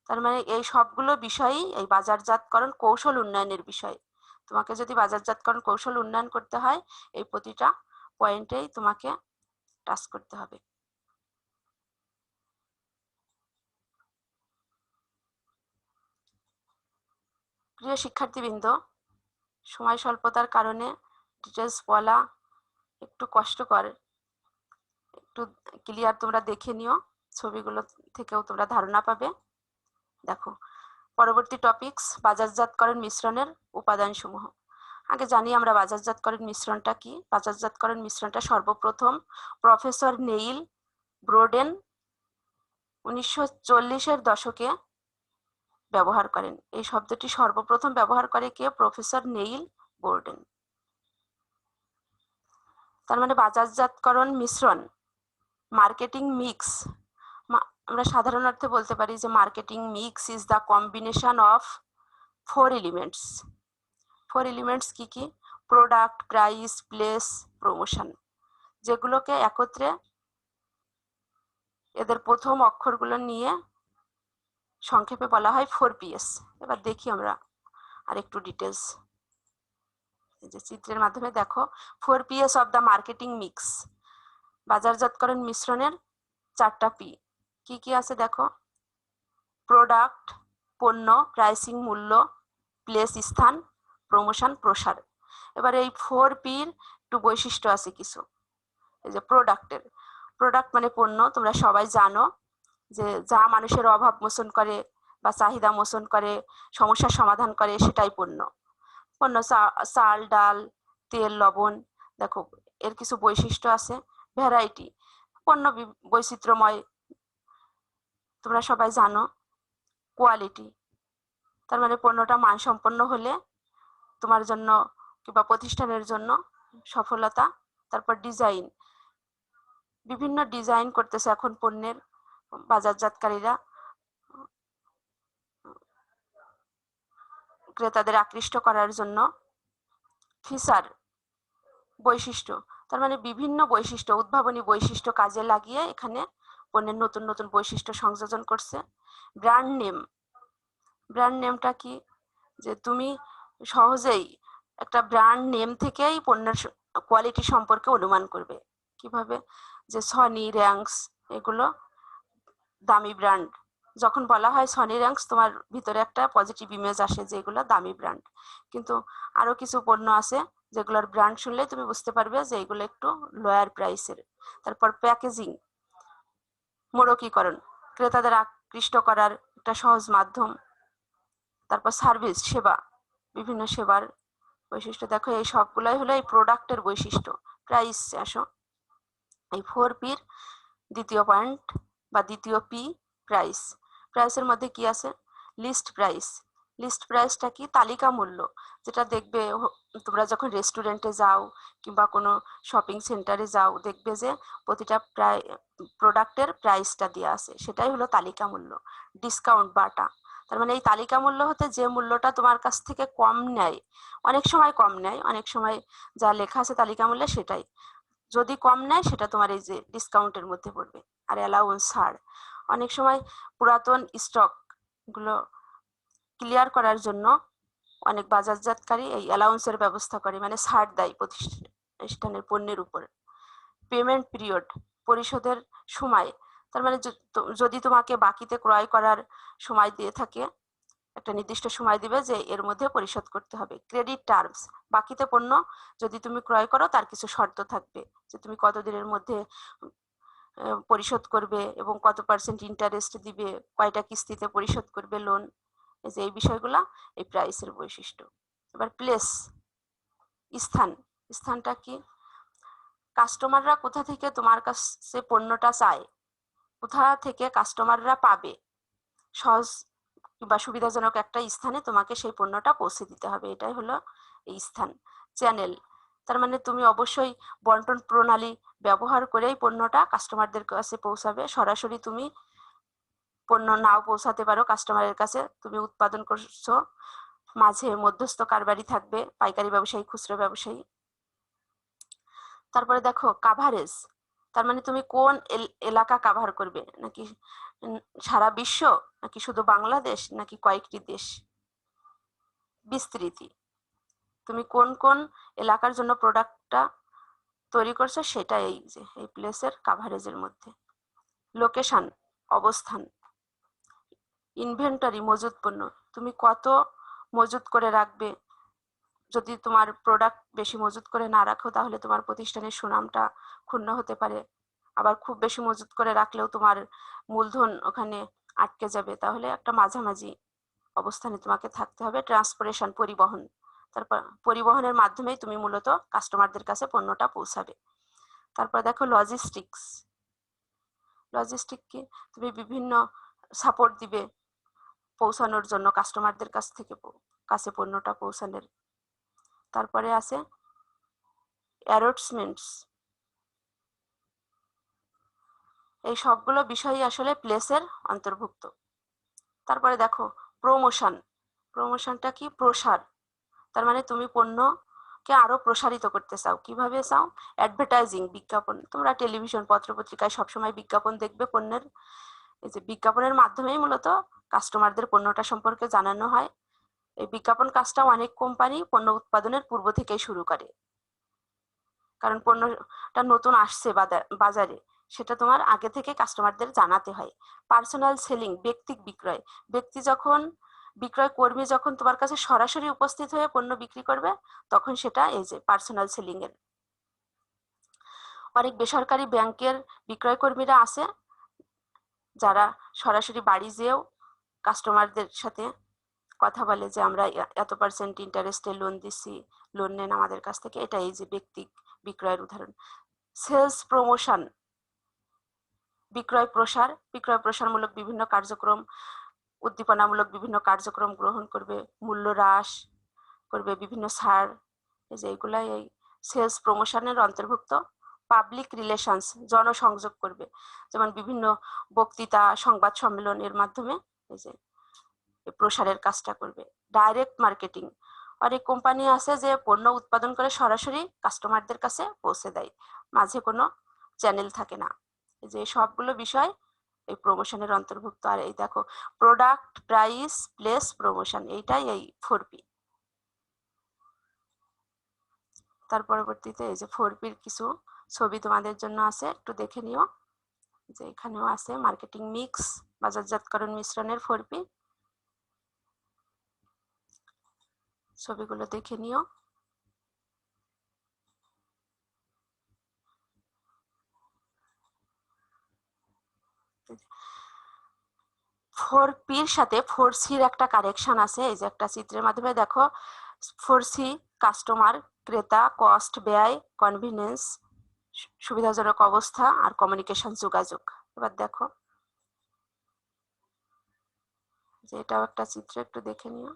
তার মানে এই সবগুলো বিষয়ই এই বাজারজাতকরণ কৌশল উন্নয়নের বিষয়। তোমাকে যদি বাজারজাতকরণ কৌশল উন্নয়ন করতে হয়, এই প্রতিটা পয়েন্টেই তোমাকে টাচ করতে হবে। প্রিয় শিক্ষার্থীবৃন্দ, সময় স্বল্পতার কারণে ডিটেলস বলা একটু কষ্টকর, একটু ক্লিয়ার তোমরা দেখে নিও, ছবিগুলো থেকেও তোমরা ধারণা পাবে। দেখো, পরবর্তী টপিকস বাজারজাতকরণ মিশ্রণের উপাদানসমূহ। আগে জানি আমরা বাজারজাতকরণ মিশ্রণটা কি। বাজারজাতকরণ মিশ্রণটা সর্বপ্রথম প্রফেসর নেইল ব্রোডেন 1940-এর দশকে ব্যবহার করেন। এই শব্দটি সর্বপ্রথম ব্যবহার করে কে? Professor nail ব্রোডেন। তার মানে বাজারজাতকরণ মিশ্রণ, মার্কেটিং মিক্স, আমরা সাধারণ অর্থে বলতে পারি যে marketing mix is the combination of 4 elements. 4 elements কি কি? প্রোডাক্ট, প্রাইস, প্লেস, প্রমোশন, যেগুলোকে একত্রে এদের প্রথম অক্ষরগুলো নিয়ে সংক্ষেপে বলা হয় 4PS। এবার দেখি আমরা আর একটু ডিটেলস, যে চিত্রের মাধ্যমে দেখো 4PS of the marketing mix. বাজারজাতকরণ মিশ্রণের 4টা পি কি কি আছে দেখো? প্রোডাক্ট পণ্য, প্রাইসিং মূল্য, প্লেস স্থান, প্রমোশন প্রসার। এবার এই 4P'র একটু বৈশিষ্ট্য আছে কিছু। এই যে প্রোডাক্ট মানে পণ্য, তোমরা সবাই জানো যে যা মানুষের অভাব মোচন করে বা চাহিদা মোচন করে, সমস্যার সমাধান করে, সেটাই পণ্য। চাল, ডাল, তেল, লবণ। দেখো এর কিছু বৈশিষ্ট্য আছে। ভ্যারাইটি, পণ্য বৈচিত্র্যময়, তোমরা সবাই জানো। কোয়ালিটি, তার মানে পণ্যটা মানসম্পন্ন হলে তোমার জন্য কিংবা প্রতিষ্ঠানের জন্য সফলতা। তারপর ডিজাইন, বিভিন্ন ডিজাইন করতেছে এখন পণ্যের বাজারজাতকারীরা ক্রেতাদের আকৃষ্ট করার জন্য। ফিচার, বৈশিষ্ট্য, তার মানে বিভিন্ন বৈশিষ্ট্য, উদ্ভাবনী বৈশিষ্ট্য কাজে লাগিয়ে এখানে পণ্যের নতুন নতুন বৈশিষ্ট্য সংযোজন করছে। ব্র্যান্ড নেম, ব্র্যান্ড নেমটা কি? যে তুমি সহজেই একটা ব্র্যান্ড নেম থেকেই পণ্যের কোয়ালিটি সম্পর্কে অনুমান করবে। কিভাবে? যে সনি, র্যাঙ্কস, এগুলো দামি ব্র্যান্ড। যখন বলা হয় সনি, র্যাঙ্কস, তোমার ভিতরে একটা পজিটিভ ইমেজ আসে যে এগুলো দামি ব্র্যান্ড। কিন্তু আরো কিছু পণ্য আছে যেগুলোর ব্র্যান্ড শুনলে তুমি বুঝতে পারবে যে এগুলো একটু লোয়ার প্রাইসের। তারপর প্যাকেজিং, মোড়কীকরণ, ক্রেতাদের আকৃষ্ট করার একটা সহজ মাধ্যম। তারপর সার্ভিস, সেবা, বিভিন্ন সেবার বৈশিষ্ট্য। দেখো এই সবগুলাই হলো এই প্রোডাক্টের বৈশিষ্ট্য। প্রাইস আসো, এই 4P'র দ্বিতীয় পয়েন্ট বা দ্বিতীয় পি, প্রাইস। প্রাইসের মধ্যে কি আছে? List price. লিস্ট প্রাইসটা কি? তালিকা মূল্য। যেটা দেখবে তোমরা যখন রেস্টুরেন্টে যাও কিংবা কোনো শপিং সেন্টারে যাও, দেখবে যে প্রতিটা প্রোডাক্টের প্রাইসটা দেওয়া আছে, সেটাই হলো তালিকা মূল্য। ডিসকাউন্ট বাটা, তার মানে এই তালিকা মূল্য হতে যে মূল্যটা তোমার কাছ থেকে কম নেয়, অনেক সময় কম নেয়, অনেক সময় যা লেখা আছে তালিকা মূল্যে সেটাই, যদি কম নেয় সেটা তোমার এই যে ডিসকাউন্টের মধ্যে পড়বে। আর অ্যালাউন্স, ছাড়, অনেক সময় পুরাতন স্টক গুলো ক্লিয়ার করার জন্য অনেক বাজারজাতকারী এই অ্যালাউন্সের ব্যবস্থা করে, মানে ছাড় দেয় প্রতিষ্ঠানের পণ্যের উপর। পেমেন্ট পিরিয়ড, পরিশোধের সময়, তার মানে যদি তোমাকে বাকিতে ক্রয় করার সময় দিয়ে থাকে, একটা নির্দিষ্ট সময় দিবে যে এর মধ্যে পরিশোধ করতে হবে। ক্রেডিট টার্মস, বাকিতে পণ্য যদি তুমি ক্রয় করো তার কিছু শর্ত থাকবে, যে তুমি কত দিনের মধ্যে পরিশোধ করবে এবং কত পার্সেন্ট ইন্টারেস্ট দিবে, কয়টা কিস্তিতে পরিশোধ করবে লোন। এই যে এই বিষয়গুলা এই প্রাইসের বৈশিষ্ট্য। এবার প্লেস, স্থান। স্থানটা কি? কাস্টমাররা কোথা থেকে তোমার কাছে পণ্যটা চায়, কোথা থেকে কাস্টমাররা পাবে, সহজ বা সুবিধাজনক একটা স্থানে তোমাকে সেই পণ্যটা পৌঁছে দিতে হবে, এটাই হলো এই স্থান। চ্যানেল, তার মানে তুমি অবশ্যই বন্টন প্রণালী ব্যবহার করেই পণ্যটা কাস্টমারদের কাছে পৌঁছাবে। সরাসরি তুমি পণ্য নাও পৌঁছাতে পারো কাস্টমারের কাছে, তুমি উৎপাদন করছো, মাঝে মধ্যস্থ কারবারি থাকবে, পাইকারি ব্যবসায়ী, খুচরো ব্যবসায়ী। তারপরে দেখো কাভারেজ, তার মানে তুমি কোন এলাকা কাভার করবে, নাকি সারা বিশ্ব, নাকি শুধু বাংলাদেশ, নাকি কয়েকটি দেশ। বিস্তৃতি, তুমি কোন কোন এলাকার জন্য প্রোডাক্টটা তৈরি করছো সেটা এই যে এই প্লেসের কাভারেজের মধ্যে। লোকেশন, অবস্থান। ইনভেন্টরি, মজুদ পণ্য, তুমি কত মজুদ করে রাখবে। যদি তোমার প্রোডাক্ট বেশি মজুদ করে না রাখো তাহলে তোমার প্রতিষ্ঠানের সুনামটা ক্ষুণ্ণ হতে পারে। আবার খুব বেশি মজুদ করে রাখলেও তোমার মূলধন ওখানে আটকে যাবে। তাহলে একটা মাঝামাঝি অবস্থানে তোমাকে থাকতে হবে। ট্রান্সপোর্টেশন, পরিবহন, তারপর পরিবহনের মাধ্যমেই তুমি মূলত কাস্টমারদের কাছে পণ্যটা পৌঁছাবে। তারপর দেখো লজিস্টিক্স, লজিস্টিককে তুমি বিভিন্ন সাপোর্ট দিবে পৌঁছানোর জন্য, কাস্টমারদের কাছে পণ্যটা পৌঁছানোর। তারপরে আছে অ্যাডভার্টাইজমেন্টস, এই সবগুলো বিষয়ই আসলে প্লেসের অন্তর্ভুক্ত। তারপরে দেখো প্রমোশন, প্রমোশনটা কি, প্রসার, তার মানে তুমি পণ্যকে আরো প্রসারিত করতে চাও। কিভাবে চাও? অ্যাডভার্টাইজিং, বিজ্ঞাপন, তোমরা টেলিভিশন, পত্রপত্রিকায় সবসময় বিজ্ঞাপন দেখবে পণ্যের। এই যে বিজ্ঞাপনের মাধ্যমেই মূলত কাস্টমারদের পণ্যটা সম্পর্কে জানানো হয়। এই বিজ্ঞাপন কাজটা অনেক কোম্পানি পণ্য উৎপাদনের পূর্ব থেকেই শুরু করে, কারণ পণ্যটা নতুন আসছে বাজারে, সেটা তোমার আগে থেকে কাস্টমারদের জানাতে হয়। পার্সোনাল সেলিং, ব্যক্তিক বিক্রয়, ব্যক্তি যখন বিক্রয় কর্মী যখন তোমার কাছে সরাসরি উপস্থিত হয়ে পণ্য বিক্রি করবে তখন সেটা এই যে পার্সোনাল সেলিং এর। অনেক বেসরকারি ব্যাংকের বিক্রয় কর্মীরা আছে যারা সরাসরি বাড়ি যেও কাস্টমারদের সাথে কথা বলে যে আমরা এত পার্সেন্ট ইন্টারেস্টে লোন দিচ্ছি, লোন নেন আমাদের কাছ থেকে। এটা এই যে ব্যক্তিক বিক্রয়ের উদাহরণ। সেলস প্রমোশন, বিক্রয় প্রসার, বিক্রয় প্রসারমূলক বিভিন্ন কার্যক্রম, উদ্দীপনামূলক বিভিন্ন কার্যক্রম গ্রহণ করবে, মূল্য হ্রাস করবে, বিভিন্ন ছাড়, এই যে এগুলাই এই সেলস প্রমোশনের অন্তর্ভুক্ত। পাবলিক রিলেশনস, জনসংযোগ করবে, যেমন বিভিন্ন বক্তৃতা, সংবাদ সম্মেলনের মাধ্যমে এই যে প্রসারের কাজটা করবে। ডাইরেক্ট মার্কেটিং, অনেক কোম্পানি আছে যে পণ্য উৎপাদন করে সরাসরি কাস্টমারদের কাছে পৌঁছে দেয়, মাঝে কোনো চ্যানেল থাকে না। যে সবগুলো বিষয় এই প্রমোশনের অন্তর্ভুক্ত। আর এই দেখো প্রোডাক্ট, প্রাইস, প্লেস, প্রমোশন, এইটাই এই 4P। তার পরবর্তীতে এই যে 4Pর কিছু ছবি তোমাদের জন্য আছে, একটু দেখে নিও। যে এখানেও আছে মার্কেটিং মিক্স, বাজারজাতকরণ মিশ্রণের 4P, ছবিগুলো দেখে নিও। ফোর পির সাথে 4Cর একটা কানেকশন আছে। এই যে একটা চিত্রের মাধ্যমে দেখো 4C, কাস্টমার, ক্রেতা, কস্ট, ব্যয়, কনভিনিয়েন্স, সুবিধাজনক অবস্থা, আর কমিউনিকেশন, যোগাযোগ। এবার দেখো যে এটাও একটা চিত্র, একটু দেখে নিও।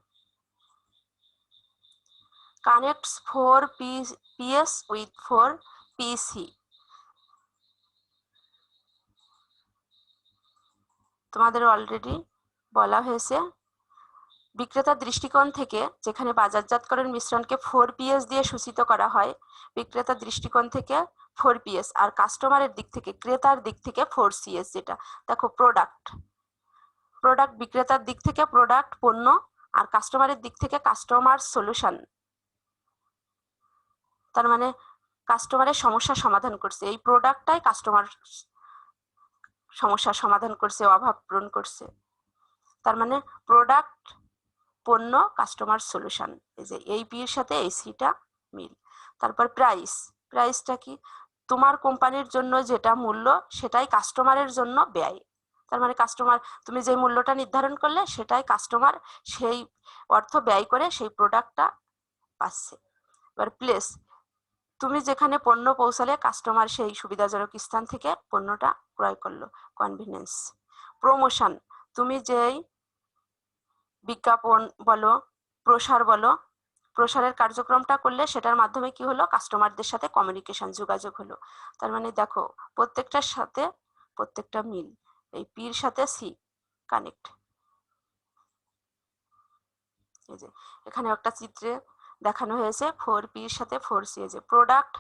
কানেক্টস 4PS উইথ 4PC, তোমাদের অলরেডি বলা হয়েছে। বিক্রেতার দৃষ্টিকোণ থেকে যেখানে বাজারজাতকরণ মিশ্রণকে 4PS দিয়ে সূচিত করা হয়, বিক্রেতার দৃষ্টিকোণ থেকে 4PS, আর কাস্টমারের দিক থেকে, ক্রেতার দিক থেকে 4CS। যেটা দেখো প্রোডাক্ট, প্রোডাক্ট বিক্রেতার দিক থেকে প্রোডাক্ট, পণ্য, আর কাস্টমারের দিক থেকে কাস্টমার সলিউশন, তার মানে কাস্টমারের সমস্যা সমাধান করছে। এই প্রোডাক্টটাই কাস্টমার সমস্যার সমাধান করছে, অভাব পূরণ করছে। তার মানে প্রোডাক্ট, পণ্য, কাস্টমার সলিউশন, এই যে এই পির সাথে এই সিটা মিল। তারপর প্রাইস, প্রাইসটা কি, তোমার কোম্পানির জন্য যেটা মূল্য সেটাই কাস্টমারের জন্য ব্যয়। তার মানে কাস্টমার, তুমি যে মূল্যটা নির্ধারণ করলে সেটাই কাস্টমার সেই অর্থ ব্যয় করে সেই প্রোডাক্টটা পাচ্ছে। এবার প্লেস, তুমি যেখানে পণ্য পৌঁছালে কাস্টমার সেই সুবিধাজনক স্থান থেকে পণ্যটা ক্রয় করলো, কনভিনিয়েন্স। প্রমোশন, তুমি যেই বিজ্ঞাপন বলো, প্রসার বলো, প্রসারের কার্যক্রমটা করলে সেটার মাধ্যমে কি হলো, কাস্টমারদের সাথে কমিউনিকেশন, যোগাযোগ হলো। তার মানে দেখো প্রত্যেকটার সাথে প্রত্যেকটা মিল, এই পির সাথে সি কানেক্ট। এই যে এখানে একটা চিত্রে দেখানো হয়েছে 4P এর সাথে 4C, যে product,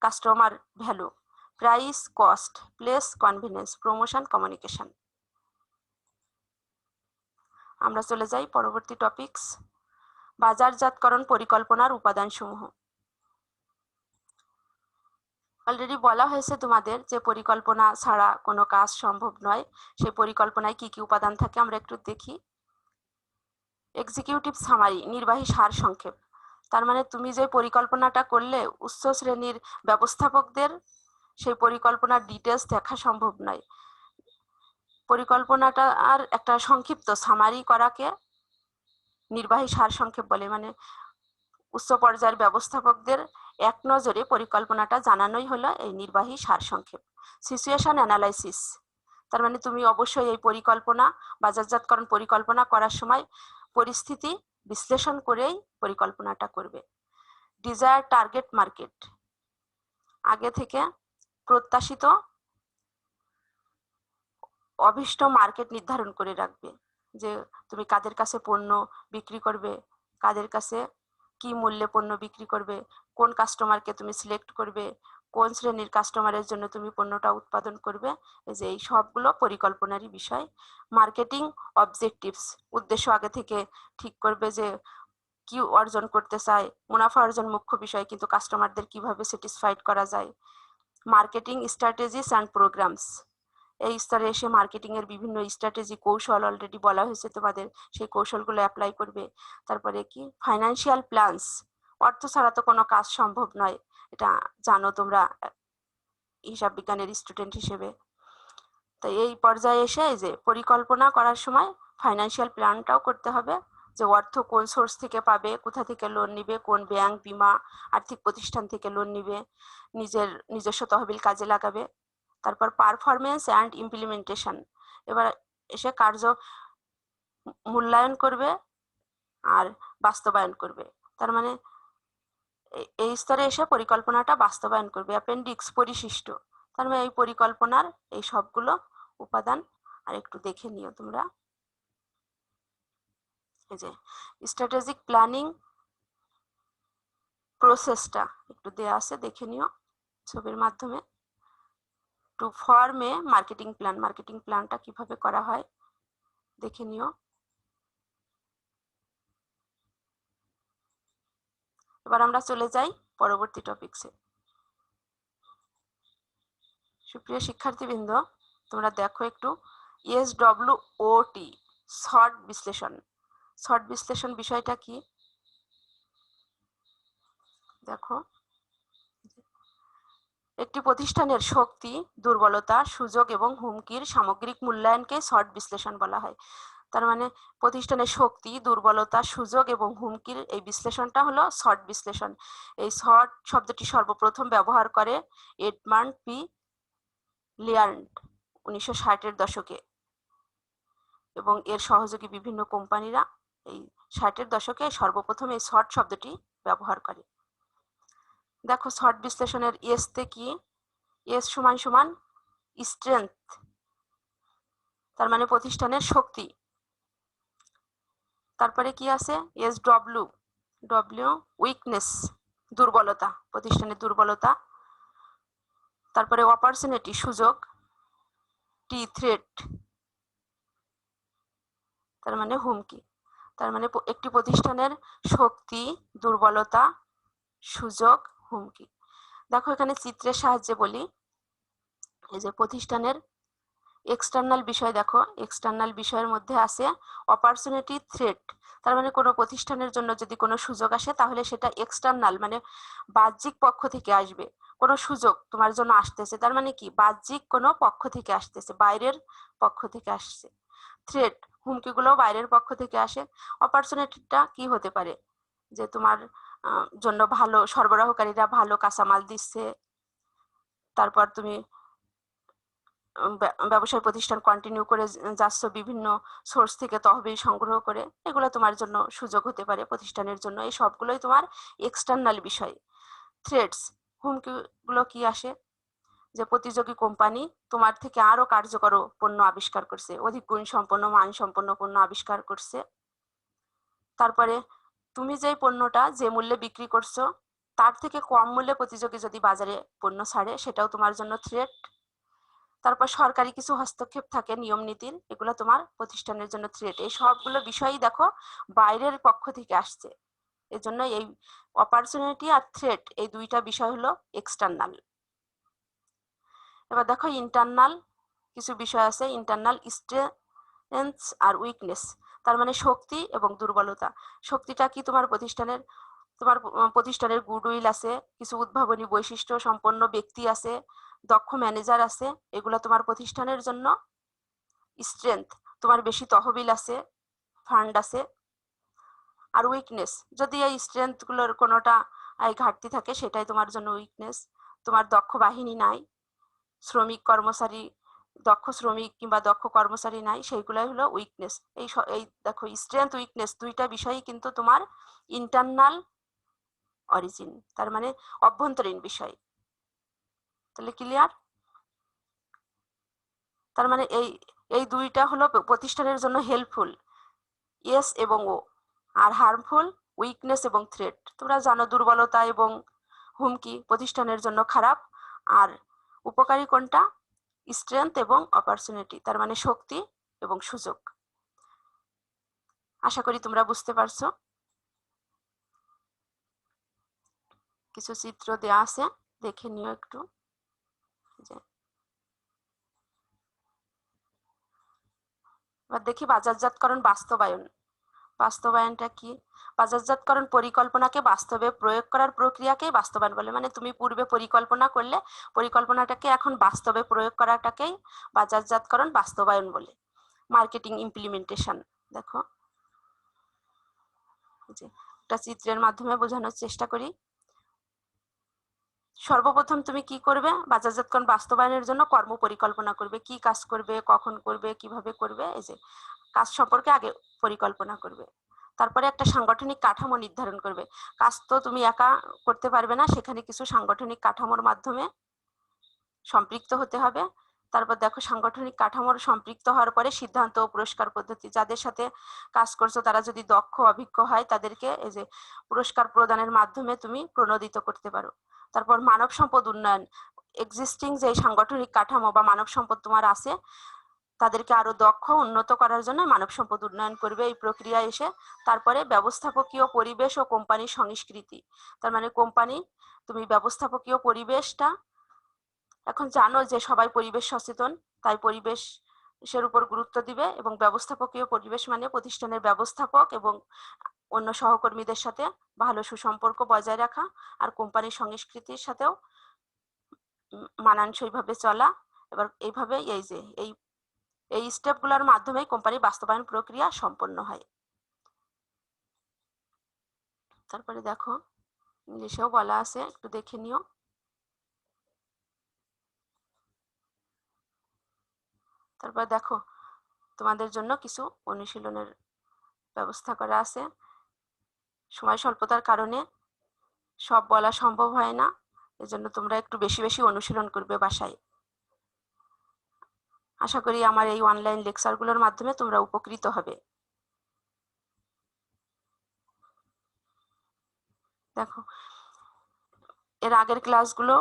customer value, price, cost, place, convenience, promotion, communication. আমরা চলে যাই পরবর্তী টপিকস, বাজারজাতকরণ পরিকল্পনার উপাদানসমূহ। অলরেডি বলা হয়েছে তোমাদের যে পরিকল্পনা ছাড়া কোনো কাজ সম্ভব নয়। সেই পরিকল্পনায় কি কি উপাদান থাকে আমরা একটু দেখি। এক্সিকিউটিভ সামারি, নির্বাহী সার সংক্ষেপ। তার মানে তুমি যে পরিকল্পনাটা করলে উচ্চ শ্রেণীর ব্যবস্থাপকদের সেই পরিকল্পনার ডিটেলস দেখা সম্ভব নয়। পরিকল্পনাটা আর একটা সংক্ষিপ্ত সামারি করাকে নির্বাহী সার সংক্ষেপ বলে। মানে উচ্চ পর্যায়ের ব্যবস্থাপকদের এক নজরে পরিকল্পনাটা জানানোই হলো এই নির্বাহী সার সংক্ষেপ। সিচুয়েশন অ্যানালাইসিস, তার মানে তুমি অবশ্যই এই পরিকল্পনা, বাজারজাতকরণ পরিকল্পনা করার সময় পরিস্থিতি বিশ্লেষণ করেই পরিকল্পনাটা করবে। ডিজায়ার টার্গেট মার্কেট, আগে থেকে প্রত্যাশিত অভীষ্ট মার্কেট নির্ধারণ করে রাখবে, যে তুমি কাদের কাছে পণ্য বিক্রি করবে, কাদের কাছে কি মূল্যে পণ্য বিক্রি করবে, কোন কাস্টমারকে তুমি সিলেক্ট করবে, কোন শ্রেণীর কাস্টমারের জন্য তুমি পণ্যটা উৎপাদন করবে। এই যে এই সবগুলো পরিকল্পনারই বিষয়। মার্কেটিং অবজেক্টিভস, উদ্দেশ্য আগে থেকে ঠিক করবে, যে কি অর্জন করতে চায়, মুনাফা অর্জন মুখ্য বিষয়, কিন্তু কাস্টমারদের কিভাবে স্যাটিসফাইড করা যায়। মার্কেটিং স্ট্র্যাটেজিস অ্যান্ড প্রোগ্রামস, এই স্তরে এসে মার্কেটিং এর বিভিন্ন স্ট্র্যাটেজি, কৌশল অলরেডি বলা হয়েছে তোমাদের, সেই কৌশলগুলো অ্যাপ্লাই করবে। তারপরে কি ফাইন্যান্সিয়াল প্ল্যানস, অর্থ ছাড়া তো কোনো কাজ সম্ভব নয়, এটা জানো তোমরা হিসাব বিজ্ঞানের স্টুডেন্ট হিসেবে। তো এই পর্যায়ে এসে এই যে পরিকল্পনা করার সময় ফাইন্যান্সিয়াল প্ল্যানটাও করতে হবে, যে অর্থ কোন সোর্স থেকে পাবে, কোথা থেকে লোন নিবে, কোন ব্যাংক, বিমা, আর্থিক প্রতিষ্ঠান থেকে লোন নিবে, নিজস্ব তহবিল কাজে লাগাবে। তারপর পারফরমেন্স অ্যান্ড ইমপ্লিমেন্টেশন, এবার এসে কার্য মূল্যায়ন করবে আর বাস্তবায়ন করবে। তার মানে এই স্তরে এসে পরিকল্পনাটা বাস্তবায়ন করবে। অ্যাপেন্ডিক্স, পরিশিষ্ট, তার মানে এই পরিকল্পনার এই সবগুলো উপাদান আর একটু দেখে নিও তোমরা। এই যে স্ট্র্যাটেজিক প্ল্যানিং প্রসেসটা একটু দেয়া আছে, দেখে নিও ছবির মাধ্যমে। To form A marketing plan, marketing প্ল্যানটা কিভাবে করা হয় দেখে নিও। এবার আমরা চলে যাই পরবর্তী টপিকসে। সুপ্রিয় শিক্ষার্থীবৃন্দ, তোমরা দেখো একটু SWOT, শর্ট বিশ্লেষণ। শর্ট বিশ্লেষণ বিষয়টা কি দেখো। একটি প্রতিষ্ঠানের শক্তি, দুর্বলতা, সুযোগ এবং হুমকির সামগ্রিক মূল্যায়নকে শর্ট বিশ্লেষণ বলা হয়। তার মানে প্রতিষ্ঠানের শক্তি, দুর্বলতা, সুযোগ এবং হুমকির এই বিশ্লেষণটা হলো শর্ট বিশ্লেষণ। এই শর্ট শব্দটি সর্বপ্রথম ব্যবহার করে এডমান্ড পি লিয়ার্ড 1960-এর দশকে, এবং এর সহযোগী বিভিন্ন কোম্পানিরা এই 60-এর দশকে সর্বপ্রথম এই শর্ট শব্দটি ব্যবহার করে। দেখো শর্ট বিশ্লেষণের এসতে কি, এস সমান সমান স্ট্রেংথ, তার মানে প্রতিষ্ঠানের শক্তি। তারপরে কি আছে SW, উইকনেস, দুর্বলতা, প্রতিষ্ঠানের দুর্বলতা। তারপরে অপরচুনিটি, সুযোগ, টি থ্রেট, তার মানে হুমকি। তার মানে একটি প্রতিষ্ঠানের শক্তি, দুর্বলতা, সুযোগ, হুমকি। দেখো এখানে চিত্রের সাহায্যে বলি। এই যে প্রতিষ্ঠানের এক্সটার্নাল বিষয়, দেখো এক্সটার্নাল বিষয়ের মধ্যে আছে অপরচুনিটি, থ্রেট। তার মানে কোনো প্রতিষ্ঠানের জন্য যদি কোনো সুযোগ আসে তাহলে সেটা এক্সটার্নাল, মানে বাহ্যিক পক্ষ থেকে আসবে। কোনো সুযোগ তোমার জন্য আসতেছে, তার মানে কি বাহ্যিক কোনো পক্ষ থেকে আসতেছে, বাইরের পক্ষ থেকে আসছে। থ্রেট, হুমকিগুলো বাইরের পক্ষ থেকে আসে। অপরচুনিটিটা কি হতে পারে, যে তোমার জন্য ভালো সরবরাহকারীরা ভালো কাঁচামাল দিচ্ছে, তারপর তুমি ব্যবসায় প্রতিষ্ঠান কন্টিনিউ করে যাচ্ছ বিভিন্ন সোর্স থেকে তহবিল সংগ্রহ করে, এগুলো তোমার জন্য সুযোগ হতে পারে প্রতিষ্ঠানের জন্য। এই সবগুলোই তোমার এক্সটার্নাল বিষয়। থ্রেটস, হুমকিগুলো কি আসে? যে প্রতিযোগী কোম্পানি তোমার থেকে আরো কার্যকর পণ্য আবিষ্কার করছে, অধিক গুণসম্পন্ন মানসম্পন্ন পণ্য আবিষ্কার করছে। তারপরে তুমি যে পণ্যটা যে মূল্যে বিক্রি করছো তার থেকে কম মূল্যে প্রতিযোগী যদি বাজারে পণ্য ছাড়ে, সেটাও তোমার জন্য থ্রেট। তারপর সরকারি কিছু হস্তক্ষেপ থাকে নিয়ম নীতির, এগুলো তোমার প্রতিষ্ঠানের জন্য থ্রেট। এই সবগুলো বিষয়ই দেখো বাইরের পক্ষ থেকে আসছে। এজন্য এই অপরচুনিটি আর থ্রেট এই দুইটা বিষয় হলো এক্সটার্নাল। এবার দেখো ইন্টারনাল কিছু বিষয় আছে, ইন্টারনাল স্ট্রেংথ আর উইকনেস, তার মানে শক্তি এবং দুর্বলতা। শক্তিটা কি? তোমার প্রতিষ্ঠানের গুডউইল আছে, কিছু উদ্ভাবনী বৈশিষ্ট্য সম্পন্ন ব্যক্তি আছে, দক্ষ ম্যানেজার আছে, এগুলো তোমার প্রতিষ্ঠানের জন্য স্ট্রেংথ। তোমার বেশি তহবিল আছে, ফান্ড আছে। আর উইকনেস, যদি এই স্ট্রেংথ গুলোর কোনোটা ঘাটতি থাকে, সেটাই তোমার জন্য উইকনেস। তোমার দক্ষ বাহিনী নাই, দক্ষ শ্রমিক কিংবা দক্ষ কর্মচারী নাই, সেইগুলাই হলো উইকনেস। এই দেখো স্ট্রেংথ উইকনেস দুইটা বিষয়ই কিন্তু তোমার ইন্টারনাল অরিজিন, তার মানে অভ্যন্তরীণ বিষয়। তাহলে ক্লিয়ার? তার মানে এই দুইটা হলো প্রতিষ্ঠানের জন্য হেল্পফুল, ইয়েস এবং ও, আর হার্মফুল উইকনেস এবং থ্রেট। তোমরা জানো দুর্বলতা এবং হুমকি প্রতিষ্ঠানের জন্য খারাপ, আর উপকারী কোনটা? স্ট্রেংথ এবং অপরচুনিটি, তার মানে শক্তি এবং সুযোগ। আশা করি তোমরা বুঝতে পারছো। কিছু চিত্র দেয়া আছে, দেখে নিও একটু। এবার দেখি বাজারজাতকরণ বাস্তবায়ন। বাস্তবায়নটা কি? বাজারজাতকরণ পরিকল্পনাকে বাস্তবে প্রয়োগ করার প্রক্রিয়াকেই বাস্তবায়ন বলে। মানে তুমি পূর্বে পরিকল্পনা করলে, পরিকল্পনাটাকে এখন বাস্তবে প্রয়োগ করাটাকেই বাজারজাতকরণ বাস্তবায়ন বলে। মার্কেটিং ইমপ্লিমেন্টেশন, দেখো একটা চিত্রের মাধ্যমে বোঝানোর চেষ্টা করি। সর্বপ্রথম তুমি কি করবে? বাজারজাতকরণ বাস্তবায়নের জন্য কর্ম পরিকল্পনা করবে, কি কাজ করবে, কখন করবে, কিভাবে করবে, এই যে কাজ সম্পর্কে আগে পরিকল্পনা করবে। তারপরে একটা সাংগঠনিক কাঠামো নির্ধারণ করবে। কাজ তো তুমি একা করতে পারবে না, সেখানে কিছু সাংগঠনিক কাঠামোর মাধ্যমে সম্পৃক্ত হতে হবে। তারপর দেখো সাংগঠনিক কাঠামোর সম্পৃক্ত হওয়ার পরে সিদ্ধান্ত ও পুরস্কার পদ্ধতি, যাদের সাথে কাজ করছো তারা যদি দক্ষ অভিজ্ঞ হয়, তাদেরকে এই যে পুরস্কার প্রদানের মাধ্যমে তুমি প্রণোদিত করতে পারো। তারপর মানব সম্পদ উন্নয়ন, এক্সিস্টিং যে সাংগঠনিক কাঠামো বা মানব সম্পদ তোমার আছে, তাদেরকে আরো দক্ষ উন্নত করার জন্য মানব সম্পদ উন্নয়ন করবে এই প্রক্রিয়া এসে। তারপরে ব্যবস্থাপকীয় পরিবেশ ও কোম্পানির সংস্কৃতি, তার মানে কোম্পানি, তুমি ব্যবস্থাপকীয় পরিবেশটা, এখন জানো যে সবাই পরিবেশ সচেতন, তাই পরিবেশের উপর গুরুত্ব দিবে। এবং ব্যবস্থাপকীয় পরিবেশ মানে প্রতিষ্ঠানের ব্যবস্থাপক এবং অন্য সহকর্মীদের সাথে ভালো সুসম্পর্ক বজায় রাখা, আর কোম্পানির সংস্কৃতির সাথেও মানানসইভাবে চলা। এবার এইভাবে এই স্টেপগুলোর মাধ্যমে কোম্পানি বাস্তবায়ন প্রক্রিয়া সম্পন্ন হয়। তারপরে দেখো ইংলিশেও বলা আছে, একটু দেখে নিও। তারপর দেখো তোমাদের জন্য কিছু অনুশীলনের ব্যবস্থা করা আছে। সময় স্বল্পতার কারণে সব বলা সম্ভব হয় না, এজন্য তোমরা একটু বেশি বেশি অনুশীলন করবে বাসায়। আশা করি আমার এই অনলাইন লেকচারগুলোর মাধ্যমে তোমরা উপকৃত হবে। দেখো এর আগের ক্লাসগুলো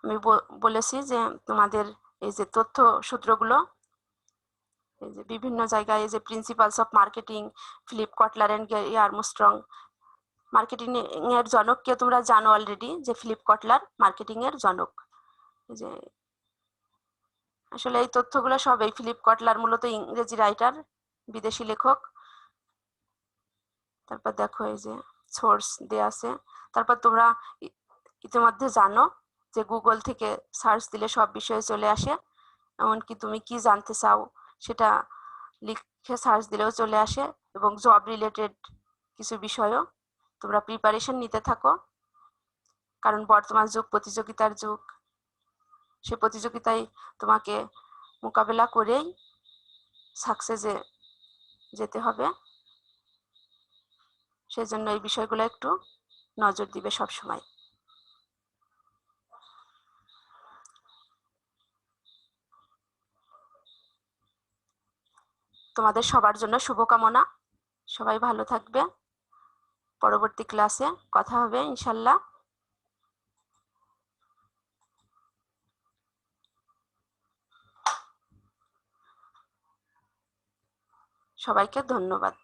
আমি বলেছি যে তোমাদের এই যে তথ্য সূত্রগুলো, এই যে বিভিন্ন জায়গায় এই যে principles of marketing, Philip Kotler and Gary Armstrong. Marketing এর জনককে তোমরা জানো অলরেডি, যে ফিলিপ কটলার মার্কেটিং এর জনক। যে আসলে এই তথ্যগুলো সব এই ফিলিপ কটলার মূলত ইংরেজি রাইটার, বিদেশি লেখক। তারপর দেখো এই যে সোর্স দেয়া আছে। তারপর তোমরা ইতিমধ্যে জানো যে গুগল থেকে সার্চ দিলে সব বিষয়ে চলে আসে, এমনকি তুমি কি জানতে চাও সেটা লিখে সার্চ দিলেও চলে আসে। এবং জব রিলেটেড কিছু বিষয়ও তোমরা প্রিপারেশন নিতে থাকো, কারণ বর্তমান যুগ প্রতিযোগিতার যুগ। সে প্রতিযোগিতায় তোমাকে মোকাবেলা করেই সাকসেসে যেতে হবে। সেজন্য এই বিষয়গুলো একটু নজর দিবে সব সময়। তোমাদের সবার জন্য শুভকামনা। সবাই ভালো থাকবে। পরবর্তী ক্লাসে কথা হবে ইনশাল্লাহ। সবাইকে ধন্যবাদ।